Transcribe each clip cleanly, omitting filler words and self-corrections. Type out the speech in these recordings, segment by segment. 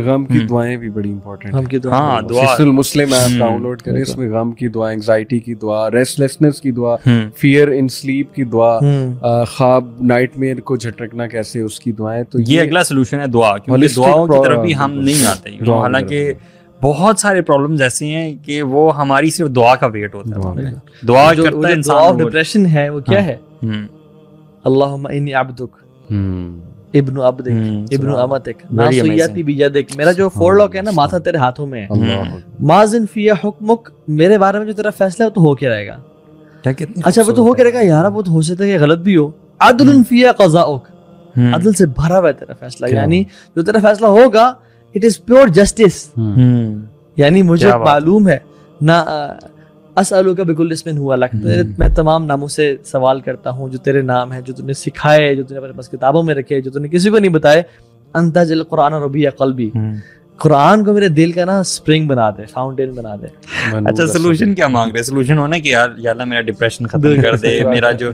غم کی دعائیں بھی بڑی امپورٹنٹ ہیں. غم کی دعا, ہاں دعا حصن المسلم ایپ ڈاؤن لوڈ کریں, اس میں غم کی دعا, انگزائٹی کی دعا, ریسٹلیسنس کی دعا, فیئر ان سلیپ کی دعا, خواب نائٹ میئر کو جھٹکنا کیسے اس کی دعائیں. تو یہ اگلا سلوشن ہے دعا, کیونکہ دعاؤں کی طرف بھی ہم نہیں آتے. حالانکہ بہت سارے پرابلمز ایسے ہیں کہ وہ ہماری صرف دعا کا ویٹ ہوتا ہے. دعا کرتا ہے انسان. ڈپریشن ہے وہ کیا ہے؟ اللہم انی عبدک ابن عبدک ابن امتک ناصیتی بیدک. میرا جو فور لاک ہے نا, ماتھا تیرے ہاتھوں میں ہے. ماذن فی حکمک, میرے بارے میں جو تیرا فیصلہ ہے وہ تو ہو کے رہے گا. اچھا وہ تو ہو کے رہے گا یار, وہ تو ہو سکتا ہے کہ غلط بھی ہو. عدل فی قضاؤک, عدل سے بھرا ہوا ہے تیرا فیصلہ, یعنی جو تیرا فیصلہ ہوگا اٹ از پیور جسٹس. یعنی مجھے معلوم ہے نا, اسألک بکل اسم ہوا لک, میں تمام ناموں سے سوال کرتا ہوں جو تیرے نام ہیں, جو تم نے سکھائے, جو تم نے اپنے پاس کتابوں میں رکھے, جو تم نے کسی کو نہیں بتائے. انت جل قرآن ربیع قلبی, قرآن کو میرے دل کا نا اسپرنگ بنا دے, فاؤنٹین بنا دے. اچھا سلوشن کیا مانگ رہے؟ سلوشن ہونا کہ یا اللہ میرا ڈپریشن ختم کر دے, میرا جو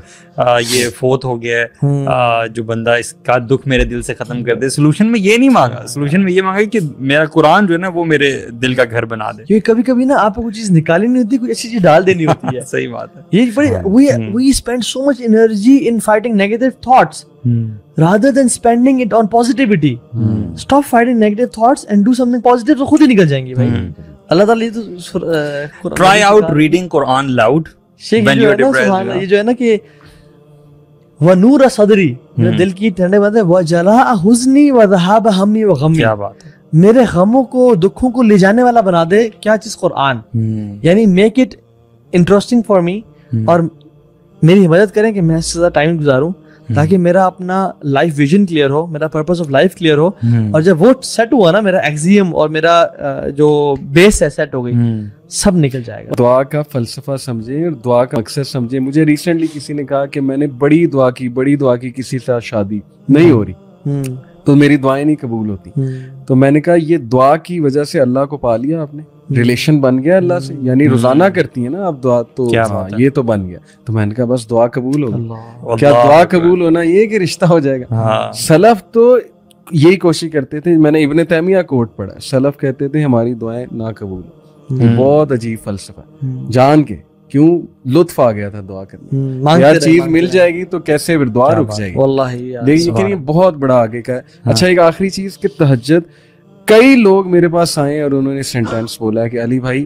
یہ فوت ہو گیا ہے جو بندہ, اس کا دکھ میرے دل سے ختم کر دے. سلوشن میں یہ نہیں مانگا, سلوشن میں یہ مانگا کہ میرا قرآن جو ہے نا وہ میرے دل کا گھر بنا دے. کیونکہ کبھی کبھی نا آپ کو کوئی چیز نکالنی نہیں ہوتی, کوئی اچھی چیز ڈال دینی ہوتی ہے. صحیح بات ہے. یہ بڑی we spend so much energy in fighting negative thoughts rather than spending it on positivity. Stop fighting negative thoughts and do something positive, تو خود ہی نکل جائیں گے بھائی. اللہ تعالیٰ تو try out reading Quran loud when you are depressed. یہ جو ہے نا کہ وَنُورَ صَدْرِي, میرے دل کی ٹھنڈے بات ہے, وَجَلَاءَ حُزْنِي وَذَهَابَ هَمِّي وَغَمِّي. کیا بات ہے. میرے غموں کو, دکھوں کو لے جانے والا بنا دے. کیا چیز؟ قرآن. یعنی make it interesting for me, اور میری مدد کریں کہ میں اس سے زیادہ ٹائم گزاروں تاکہ میرا اپنا لائف ویژن کلیئر ہو, میرا پرپس آف لائف کلیئر ہو. اور جب وہ سیٹ ہوا نا, میرا ایکزیم اور میرا جو بیس ہے سیٹ ہو گئی, سب نکل جائے گا. دعا کا فلسفہ سمجھیں اور دعا کا مقصد سمجھیں. مجھے ریسنٹلی کسی نے کہا کہ میں نے بڑی دعا کی, کسی سے شادی نہیں ہو رہی تو میری دعائیں نہیں قبول ہوتی. تو میں نے کہا یہ دعا کی وجہ سے اللہ کو پا لیا آپ نے, ریلیشن بن گیا اللہ سے, یعنی روزانہ کرتی ہیں نا آپ دعا, تو یہ تو بن گیا. تو میں نے کہا بس دعا قبول ہوگی. کیا دعا قبول ہونا یہ کہ رشتہ ہو جائے گا؟ سلف تو یہی کوشش کرتے تھے. میں نے ابن تیمیہ کوٹ پڑھا, سلف کہتے تھے ہماری دعائیں نہ قبول. بہت عجیب فلسفہ, جان کے کیوں لطف آ گیا تھا دعا کرنے. یار چیز مل جائے گی تو کیسے پھر دعا رک جائے گی واللہ. لیکن یہ بہت بڑا آگے کا ہے. اچھا ایک آخری چیز کہ تہجد, کئی لوگ میرے پاس آئے اور انہوں نے سینٹینس بولا کہ علی بھائی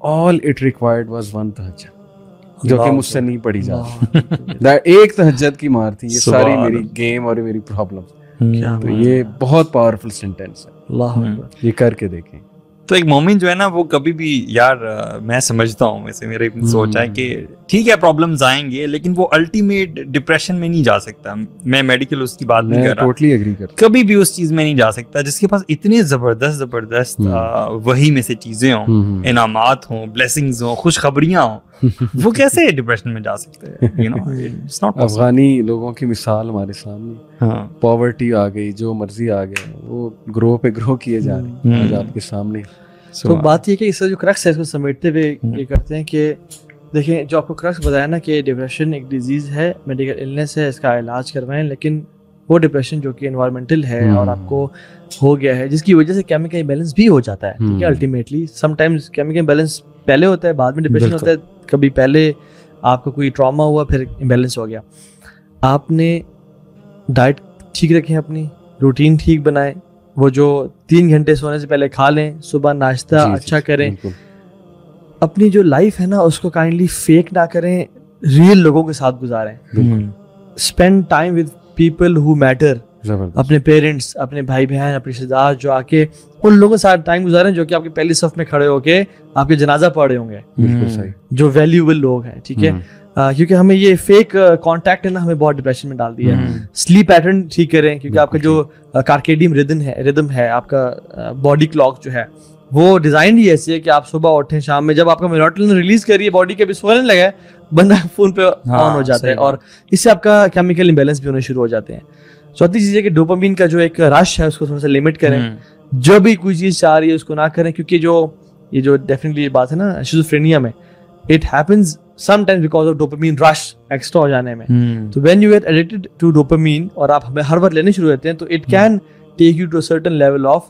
all it required was one تہجد, جو کہ مجھ سے نہیں پڑھی جاتی. ایک تہجد کی مار تھی یہ ساری میری گیم اور میری پرابلم. تو یہ بہت پاورفل سینٹینس ہے, یہ کر کے دیکھیں. تو ایک مومن جو ہے نا وہ کبھی بھی, یار میں سمجھتا ہوں, ویسے میرے سوچ ہے کہ ٹھیک ہے پرابلمز آئیں گے لیکن وہ الٹیمیٹ ڈپریشن میں نہیں جا سکتا. میں میڈیکل اس کی بات نہیں کر رہا, ٹوٹلی ایگری کرتا. کبھی بھی اس چیز میں نہیں جا سکتا جس کے پاس اتنے زبردست وہی میں سے چیزیں ہوں, انعامات ہوں, بلیسنگز ہوں, خوشخبریاں ہوں, وہ کیسے ڈپریشن میں جا سکتے ہیں؟ افغانی لوگوں کی مثال ہمارے سامنے, پاورٹی آ گئی, جو مرضی آ گیا, وہ گروہ پہ گروہ کیے جا رہے ہیں آپ کے سامنے. تو بات یہ کہ اس کا جو کرکس ہے اس کو سمیٹتے ہوئے یہ کرتے ہیں کہ دیکھیں, جو آپ کو کرکس بتایا نا کہ ڈپریشن ایک ڈیزیز ہے, میڈیکل النس ہے, اس کا علاج کروائیں, لیکن وہ ڈپریشن جو کہ انوائرمنٹل ہے اور آپ کو ہو گیا ہے جس کی وجہ سے کیمیکل امبیلنس بھی ہو جاتا ہے. ٹھیک ہے, ultimately some times chemical imbalance پہلے ہوتا ہے, بعد میں ڈپریشن ہوتا ہے. کبھی پہلے آپ کو کوئی ٹراما ہوا پھر امبیلنس ہو گیا. آپ نے ڈائٹ ٹھیک رکھیں, اپنی روٹین ٹھیک بنائیں, وہ جو 3 گھنٹے سونے سے پہلے کھا لیں, صبح ناشتہ اچھا کریں, اپنی جو لائف ہے نا اس کو کائنڈلی فیک نہ کریں, ریئل لوگوں کے ساتھ گزاریں. Spend time with people who matter, اپنے پیرنٹس, اپنے بھائی بہن, اپنے رشتے دار جو آ کے ان لوگوں کے ساتھ ٹائم گزاریں جو کہ آپ کی پہلی صف میں کھڑے ہو کے آپ کے جنازہ پڑھے ہوں گے, جو ویلیوبل لوگ ہیں. ٹھیک ہے, کیونکہ ہمیں یہ فیک کانٹیکٹ ہے نا ہمیں بہت ڈپریشن میں ڈال دیا ہے. سلیپ پیٹرن ٹھیک کریں, کیونکہ آپ کا جو کارکیڈیم ردم ہے, آپ کا باڈی کلاک جو ہے وہ ڈیزائن ہی ایسی ہے کہ آپ صبح اٹھیں, شام میں جب آپ کا میلاٹونن ریلیز کریے باڈی کے بھی سونے لگے, بندہ فون پہ آن ہو جاتا ہے, اور اس سے آپ کا کیمیکل امبیلنس بھی ہونے شروع ہو جاتے ہیں. چوتھی چیز ہے کہ ڈوپامین کا جو ایک رش ہے اس کو تھوڑا سا لمٹ کریں. جو بھی کوئی چیز چاہ رہی ہے اس کو نہ کریں, کیونکہ یہ جو ڈیفینیٹلی بات ہے نا شیزوفرینیا میں, it happens sometimes because of dopamine rush extra ہو جانے میں. تو when you get addicted to dopamine اور آپ ہمیں ہر وقت لینے شروع ہوتے ہیں تو it can take you to a certain level of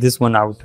this one out,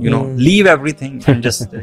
you know, leave everything and just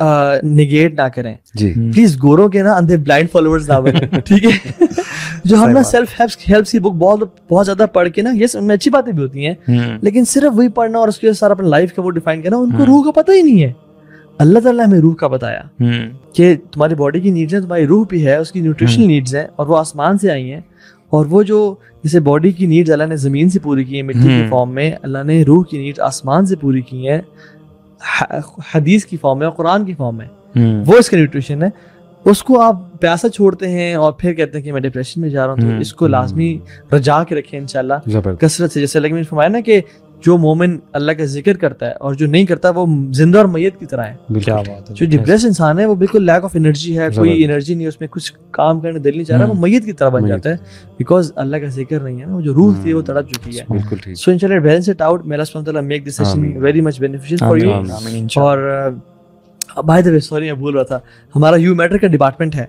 negate نہ کریں جی پلیز. گوروں کے نا اندھے بلائنڈ فالوورز نہ بنیں, ٹھیک ہے. جو ہم نا سیلف ہیلپ کی بک بہت زیادہ پڑھ کے نا, یس ان میں اچھی باتیں بھی ہوتی ہیں, لیکن صرف وہی پڑھنا اور اس کے سارا اپنا لائف کا وہ ڈیفائن کرنا, ان کو روح کا پتہ ہی نہیں ہے. اللہ تعالیٰ ہمیں روح کا بتایا کہ تمہاری باڈی کی نیڈز ہیں, تمہاری روح بھی ہے, اس کی نیوٹریشنل نیڈز ہیں, اور وہ آسمان سے آئی ہیں. اور وہ جو جیسے باڈی کی نیڈز اللہ نے زمین سے پوری کی ہیں مٹی کی فارم میں, اللہ نے روح کی نیڈز آسمان سے پوری کی ہیں حدیث کی فارم میں اور قرآن کی فارم میں. وہ اس کا نیوٹریشن ہے. اس کو آپ پیاسا چھوڑتے ہیں اور پھر کہتے ہیں کہ میں ڈپریشن میں جا رہا ہوں, تو اس کو لازمی رجا کے رکھیں انشاءاللہ کثرت سے. جیسے لیکن فرمایا نا کہ جو مومن اللہ کا ذکر کرتا ہے اور جو نہیں کرتا وہ زندہ اور میت کی طرح ہے. کیا بات ہے. جو ڈپریس انسان ہے وہ بالکل لیک آف انرجی ہے, کوئی انرجی نہیں, اس میں کچھ کام کرنے دل نہیں چاہ رہا, وہ میت کی طرح بن جاتا ہے بیکاز اللہ کا ذکر نہیں ہے نا, جو روح تھی وہ تڑپ چکی ہے. سو انشاءاللہ بیلنس اٹ آؤٹ. میرا سبحانہ تعالیٰ make this session very much beneficial for you. اور بائی دا وے سوری میں بھول رہا تھا, ہمارا یو میٹر کا ڈپارٹمنٹ ہے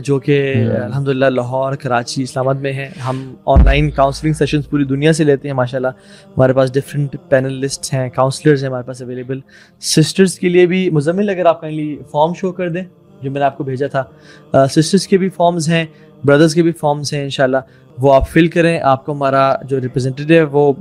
جو کہ الحمدللہ لاہور, کراچی, اسلام آباد میں ہے. ہم آن لائن کاؤنسلنگ سیشنز پوری دنیا سے لیتے ہیں ماشاءاللہ. ہمارے پاس ڈفرینٹ پینلسٹ ہیں, کاؤنسلرز ہیں ہمارے پاس اویلیبل. سسٹرز کے لیے بھی مزمل اگر آپ کائنڈلی فارم شو کر دیں جو میں نے آپ کو بھیجا تھا, سسٹرز کے بھی فارمز ہیں, بردرز کے بھی فارمز ہیں انشاءاللہ, وہ آپ فل کریں. آپ کو ہمارا جو ریپرزینٹیو ہے وہ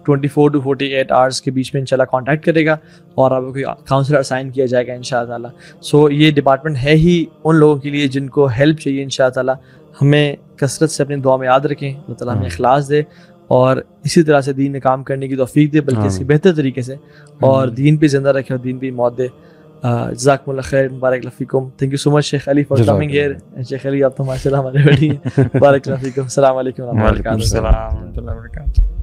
24 to 48 آورس کے بیچ میں انشاءاللہ کانٹیکٹ کرے گا اور آپ کو کوئی کاؤنسلر اسائن کیا جائے گا انشاءاللہ تعالیٰ. سو یہ ڈپارٹمنٹ ہے ہی ان لوگوں کے لیے جن کو ہیلپ چاہیے انشاءاللہ تعالیٰ. ہمیں کثرت سے اپنی دعا میں یاد رکھیں, اللہ تعالیٰ ہمیں اخلاص دے اور اسی طرح سے دین میں کام کرنے کی توفیق دے, بلکہ اس کی بہتر طریقے سے, اور دین پہ زندہ رکھے اور دین پہ موت دے. جزاکم اللہ خیر, مبارک اللہ فیکم. Thank you so much Sheikh Ali for coming here. شیخ علی آپ تو ماشاء اللہ ہمارے بڑی ہیں. مبارک اللہ فیکم. السلام علیکم و رحمۃ اللہ وبرکاتہ.